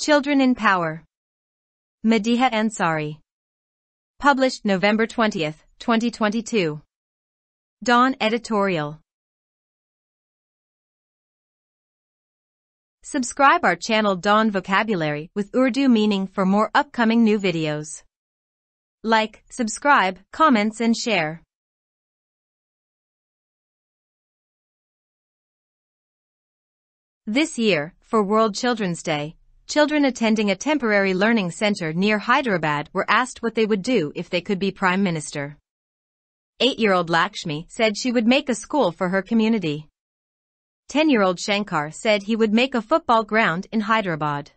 Children in Power. Madeeha Ansari. Published November 20, 2022. Dawn Editorial. Subscribe our channel Dawn Vocabulary with Urdu meaning for more upcoming new videos. Like, subscribe, comments and share. This year, for World Children's Day, children attending a temporary learning center near Hyderabad were asked what they would do if they could be Prime Minister. 8-year-old Lakshmi said she would make a school for her community. 10-year-old Shankar said he would make a football ground in Hyderabad.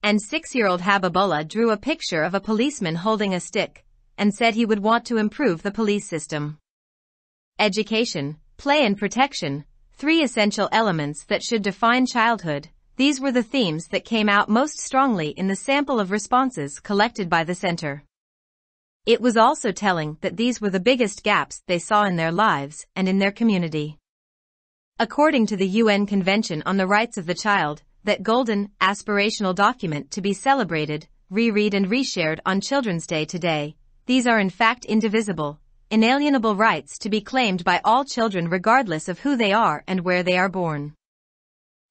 And 6-year-old Habibullah drew a picture of a policeman holding a stick, and said he would want to improve the police system. Education, play and protection, 3 essential elements that should define childhood. These were the themes that came out most strongly in the sample of responses collected by the center. It was also telling that these were the biggest gaps they saw in their lives and in their community. According to the UN Convention on the Rights of the Child, that golden, aspirational document to be celebrated, reread and reshared on Children's Day today, these are in fact indivisible, inalienable rights to be claimed by all children regardless of who they are and where they are born.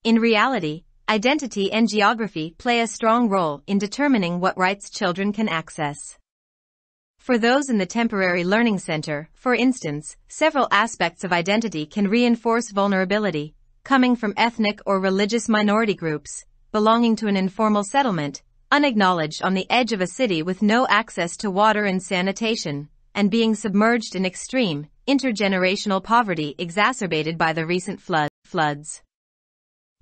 In reality, identity and geography play a strong role in determining what rights children can access. For those in the temporary learning center, for instance, several aspects of identity can reinforce vulnerability, coming from ethnic or religious minority groups, belonging to an informal settlement, unacknowledged on the edge of a city with no access to water and sanitation, and being submerged in extreme, intergenerational poverty exacerbated by the recent floods.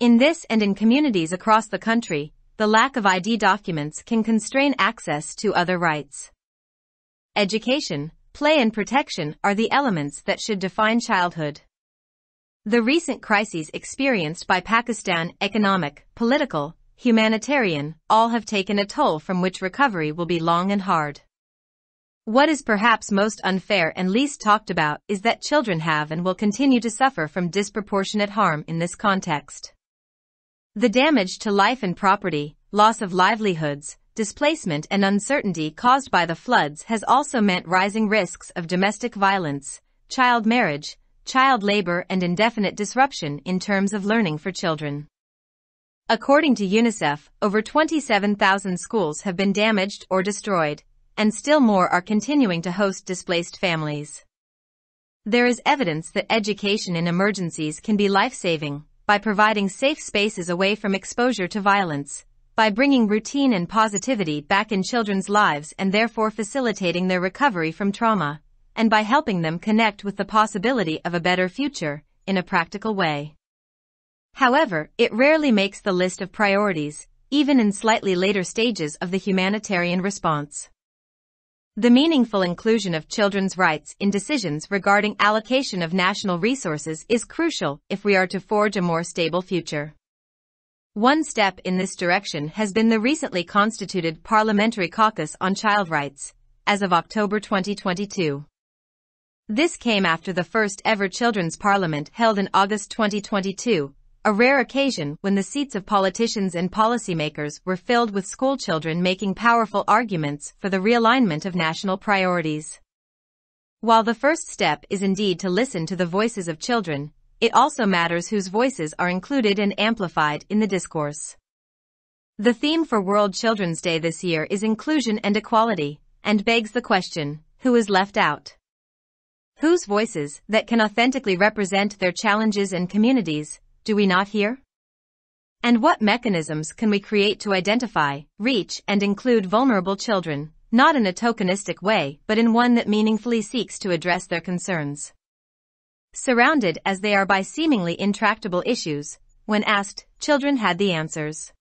In this and in communities across the country, the lack of ID documents can constrain access to other rights. Education, play and protection are the elements that should define childhood. The recent crises experienced by Pakistan, economic, political, humanitarian, all have taken a toll from which recovery will be long and hard. What is perhaps most unfair and least talked about is that children have and will continue to suffer from disproportionate harm in this context. The damage to life and property, loss of livelihoods, displacement and uncertainty caused by the floods has also meant rising risks of domestic violence, child marriage, child labor and indefinite disruption in terms of learning for children. According to UNICEF, over 27,000 schools have been damaged or destroyed, and still more are continuing to host displaced families. There is evidence that education in emergencies can be life-saving, by providing safe spaces away from exposure to violence, by bringing routine and positivity back in children's lives and therefore facilitating their recovery from trauma, and by helping them connect with the possibility of a better future, in a practical way. However, it rarely makes the list of priorities, even in slightly later stages of the humanitarian response. The meaningful inclusion of children's rights in decisions regarding allocation of national resources is crucial if we are to forge a more stable future. One step in this direction has been the recently constituted Parliamentary Caucus on Child Rights, as of October 2022. This came after the first ever Children's Parliament held in August 2022, a rare occasion when the seats of politicians and policymakers were filled with schoolchildren making powerful arguments for the realignment of national priorities. While the first step is indeed to listen to the voices of children, it also matters whose voices are included and amplified in the discourse. The theme for World Children's Day this year is inclusion and equality, and begs the question, who is left out? Whose voices, that can authentically represent their challenges and communities, do we not hear? And what mechanisms can we create to identify, reach, and include vulnerable children, not in a tokenistic way but in one that meaningfully seeks to address their concerns? Surrounded as they are by seemingly intractable issues, when asked, children had the answers.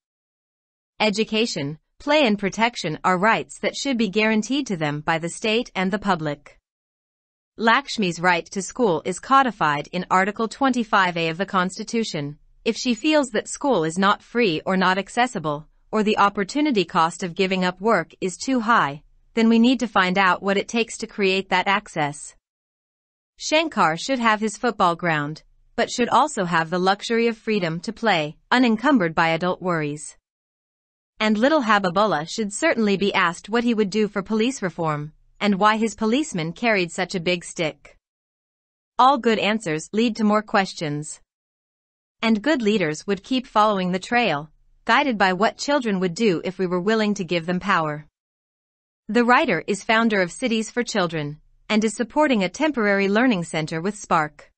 Education, play and protection are rights that should be guaranteed to them by the state and the public. Lakshmi's right to school is codified in Article 25A of the Constitution. If she feels that school is not free or not accessible, or the opportunity cost of giving up work is too high, then we need to find out what it takes to create that access. Shankar should have his football ground, but should also have the luxury of freedom to play, unencumbered by adult worries. And little Habibullah should certainly be asked what he would do for police reform, and why his policeman carried such a big stick. All good answers lead to more questions. And good leaders would keep following the trail, guided by what children would do if we were willing to give them power. The writer is founder of Cities for Children, and is supporting a temporary learning center with Spark.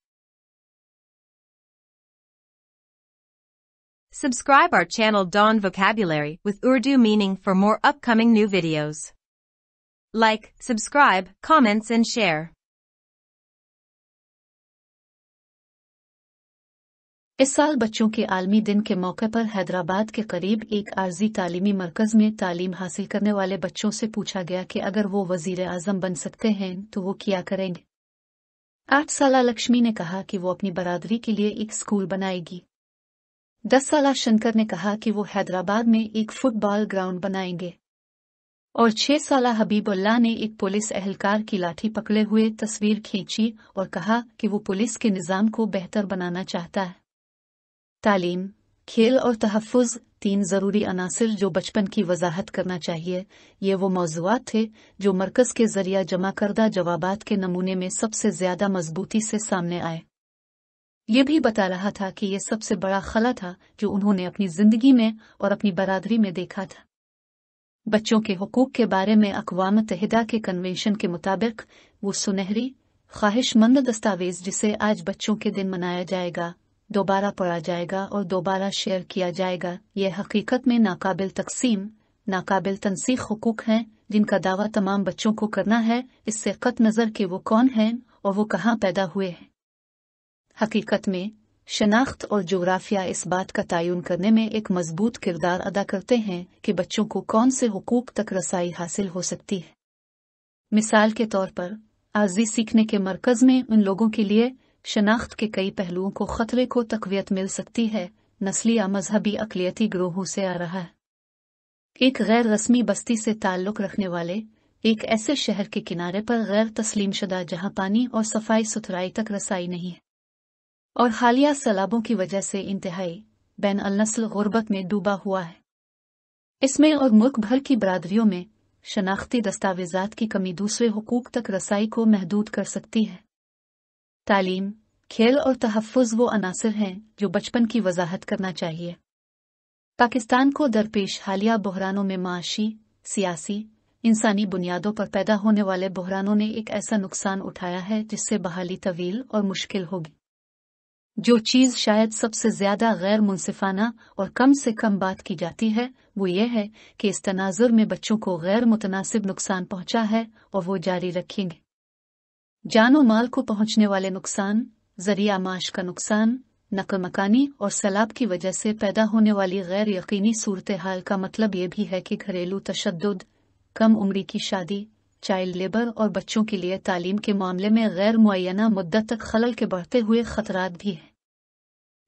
Subscribe our channel Dawn Vocabulary with Urdu meaning for more upcoming new videos. Like, subscribe, comments and share. इस साल बच्चों के आलमी दिन के मौके पर हैदराबाद के करीब एक आर्जी तालीमी मरकज में तालीम हासिल करने वाले बच्चों से पूछा गया कि अगर वो वजीर आजम बन सकते हैं तो वो क्या करेंगे। 8 साला लक्ष्मी ने कहा कि वो अपनी बरादरी के लिए एक स्कूल बनाएगी। 10 साला शंकर ने कहा कि वो हैदराबाद में एक फुटबॉल ग्राउंड बनाएंगे। और 6 साला हबीबुल्लाह ने एक पुलिस एहलकार की लाठी पकड़े हुए तस्वीर खींची और कहा कि वो पुलिस के निज़ाम को बेहतर बनाना चाहता है। तालीम, खेल और तहफ़्फ़ुज़ 3 ज़रूरी अनासिर जो बचपन की वजाहत करना चाहिए, ये वो मौज़ूआत थे जो मरकज़ के ज़रिया जमा करदा जवाबात के नमूने में सबसे ज़्यादा मजबूती से सामने आए। ये भी बता रहा था कि ये सबसे बड़ा खला था जो उन्होंने अपनी ज़िंदगी में और अपनी बरादरी में देखा था। बच्चों के हुकूक के बारे में अक़वाम मुत्तहिदा के कन्वेंशन के मुताबिक वो सुनहरी, ख्वाहिशमंद दस्तावेज़ जिसे आज बच्चों के दिन मनाया जाएगा, दोबारा पढ़ा जाएगा और दोबारा शेयर किया जाएगा, ये हकीकत में नाकाबिल तकसीम, नाकाबिल तनसीख हुकूक हैं जिनका दावा तमाम बच्चों को करना है, इससे कत नज़र कि वो कौन हैं और वो कहाँ पैदा हुए हैं। हकीकत में शनाख्त और जोग्राफिया इस बात का तयन करने में एक मजबूत किरदार अदा करते हैं कि बच्चों को कौन से हुकूक तक रसाई हासिल हो सकती है। मिसाल के तौर पर आर्जी सीखने के मरकज़ में उन लोगों के लिए शनाख्त के कई पहलुओं को खतरे को तक़वियत मिल सकती है, नस्ली या मजहबी अक़लियती ग्रोहों से आ रहा है। एक गैर रस्मी बस्ती से ताल्लुक़ रखने वाले एक ऐसे शहर के किनारे पर गैर तस्लीम शुदा जहाँ पानी और सफाई सुथराई तक रसाई नहीं है और हालिया सैलाबों की वजह से इंतहाई बैन अल-नस्ल गुर्बत में डूबा हुआ है। इसमें और मुल्क भर की बरादरियों में शनाख्ती दस्तावेज़ात की कमी दूसरे हुकूक तक रसाई को महदूद कर सकती है। तालीम, खेल और तहफ़्फ़ुज़ वो अनासिर हैं जो बचपन की वजाहत करना चाहिए। पाकिस्तान को दरपेश हालिया बहरानों में माशी, सियासी, इंसानी बुनियादों पर पैदा होने वाले बहरानों ने एक ऐसा नुकसान उठाया है जिससे बहाली तवील और मुश्किल होगी। जो चीज़ शायद सबसे ज़्यादा गैर मुनसिफाना और कम से कम बात की जाती है वो ये है कि इस तनाजुर में बच्चों को गैर मुतनासिब नुकसान पहुंचा है और वो जारी रखेंगे। जानो माल को पहुंचने वाले नुकसान, ज़रिया माश का नुकसान, नक़ल मकानी और सैलाब की वजह से पैदा होने वाली गैर यकीनी सूरत हाल का मतलब ये भी है कि घरेलू तशद्दुद, कम उम्री की शादी, चाइल्ड लेबर और बच्चों के लिए तालीम के मामले में गैर मुअय्यना मुद्दत तक खलल के बढ़ते हुए खतरात भी हैं।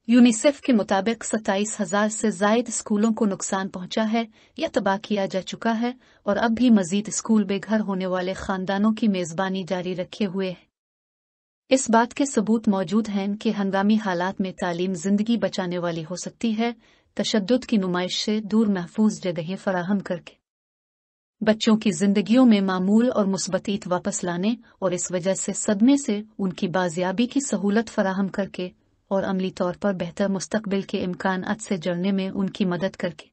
यूनिसेफ के मुताबिक 27,000 से ज़ायद स्कूलों को नुकसान पहुंचा है या तबाह किया जा चुका है और अब भी मजीद स्कूल बेघर होने वाले खानदानों की मेज़बानी जारी रखे हुए है। इस बात के सबूत मौजूद हैं कि हंगामी हालात में तालीम जिंदगी बचाने वाली हो सकती है, तशद्दुद की नुमाइश से दूर महफूज जगहें फराहम करके बच्चों की जिंदगियों में मामूल और मुस्बतीत वापस लाने और इस वजह से सदमे से उनकी बाजियाबी की सहूलत फराहम करके और अमली तौर पर बेहतर मुस्तकबिल के इम्कानात से जड़ने में उनकी मदद करके।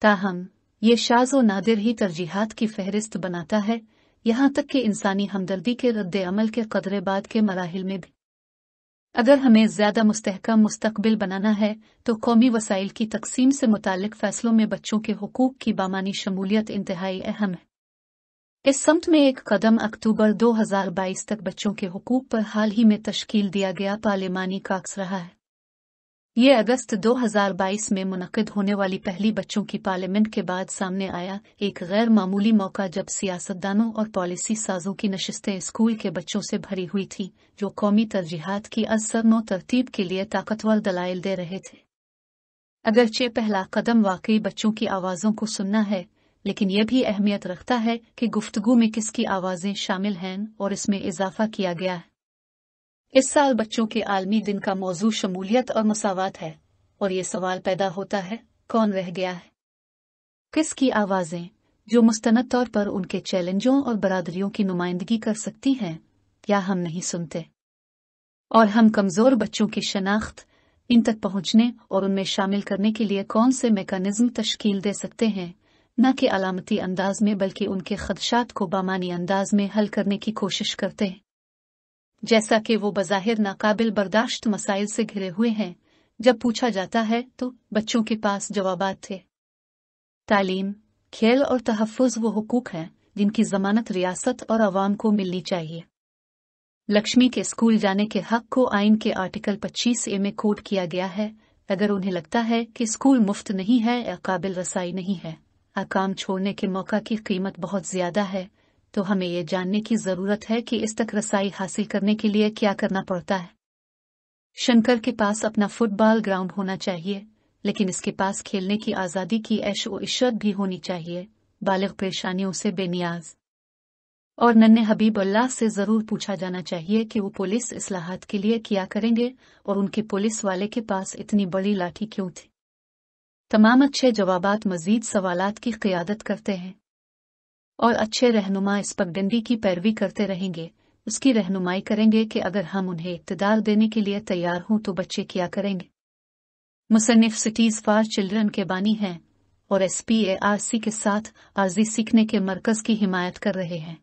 ताहम ये शाज़ व नादिर ही तरजीहात की फहरिस्त बनाता है, यहाँ तक कि इंसानी हमदर्दी के रद्द अमल के कदरे बाद के मराहिल में भी। अगर हमें ज़्यादा मुस्तहकम मुस्तकबिल बनाना है तो कौमी वसाइल की तकसीम से मुताल्लिक फ़ैसलों में बच्चों के हुकूक की बामानी शमूलियत इंतहाई अहम है। इस सम्त में एक कदम अक्टूबर 2022 तक बच्चों के हुकूक पर हाल ही में तश्कील दिया गया पार्लिमानी काक्स रहा है। ये अगस्त 2022 में मुनक़िद होने वाली पहली बच्चों की पार्लियामेंट के बाद सामने आया एक गैर मामूली मौका जब सियासतदानों और पॉलिसी साजों की नशिस्तें स्कूल के बच्चों से भरी हुई थी जो कौमी तरजीहात की असरनो तरतीब के लिए ताकतवर दलाइल दे रहे थे। अगरचे पहला कदम वाकई बच्चों की आवाज़ों को सुनना है, लेकिन यह भी अहमियत रखता है कि गुफ्तगू में किसकी आवाज़ें शामिल हैं और इसमें इजाफा किया गया है। इस साल बच्चों के आलमी दिन का मौजू शमूलियत और मसावात है और ये सवाल पैदा होता है, कौन रह गया है। किसकी आवाज़ें जो मुस्तनद तौर पर उनके चैलेंजों और बरादरियों की नुमाइंदगी कर सकती हैं, या हम नहीं सुनते। और हम कमज़ोर बच्चों की शनाख्त, इन तक पहुंचने और उनमें शामिल करने के लिए कौन से मैकेनिज्म तश्कील दे सकते हैं, न कि अलामती अंदाज में बल्कि उनके खदशात को बामानी अंदाज में हल करने की कोशिश करते हैं। जैसा कि वो बज़ाहिर नाकाबिल बर्दाश्त मसाइल से घिरे हुए हैं, जब पूछा जाता है तो बच्चों के पास जवाबात थे। तालीम, खेल और तहफ़्फ़ुज़ वो हुकूक हैं जिनकी ज़मानत रियासत और अवाम को मिलनी चाहिए। लक्ष्मी के स्कूल जाने के हक को आइन के आर्टिकल 25A में कोड किया गया है। अगर उन्हें लगता है कि स्कूल मुफ्त नहीं है या काबिल रसाई नहीं है, काम छोड़ने के मौका की कीमत बहुत ज़्यादा है, तो हमें ये जानने की ज़रूरत है कि इस तक रसाई हासिल करने के लिए क्या करना पड़ता है। शंकर के पास अपना फुटबॉल ग्राउंड होना चाहिए, लेकिन इसके पास खेलने की आज़ादी की ऐश व इशरत भी होनी चाहिए, बालिग परेशानियों से बेनियाज। और नन्हे हबीबुल्लाह से ज़रूर पूछा जाना चाहिए कि वो पुलिस इस्लाहात के लिए क्या करेंगे और उनके पुलिस वाले के पास इतनी बड़ी लाठी क्यों थी। तमाम अच्छे जवाबात मज़ीद सवालात की क़ियादत करते हैं, और अच्छे रहनुमा इस पगडंडी की पैरवी करते रहेंगे, उसकी रहनुमाई करेंगे कि अगर हम उन्हें इक़्तिदार देने के लिए तैयार हों तो बच्चे क्या करेंगे। मुसन्निफ़ सिटीज़ फॉर चिल्ड्रन के बानी हैं और SPARC के साथ आर्जी सीखने के मरकज़ की हिमायत कर रहे हैं।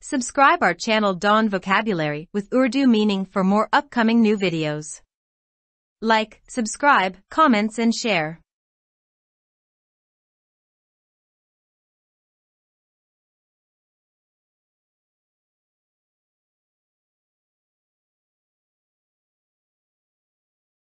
Subscribe our channel Dawn Vocabulary with Urdu meaning for more upcoming new videos. Like, subscribe, comments and share.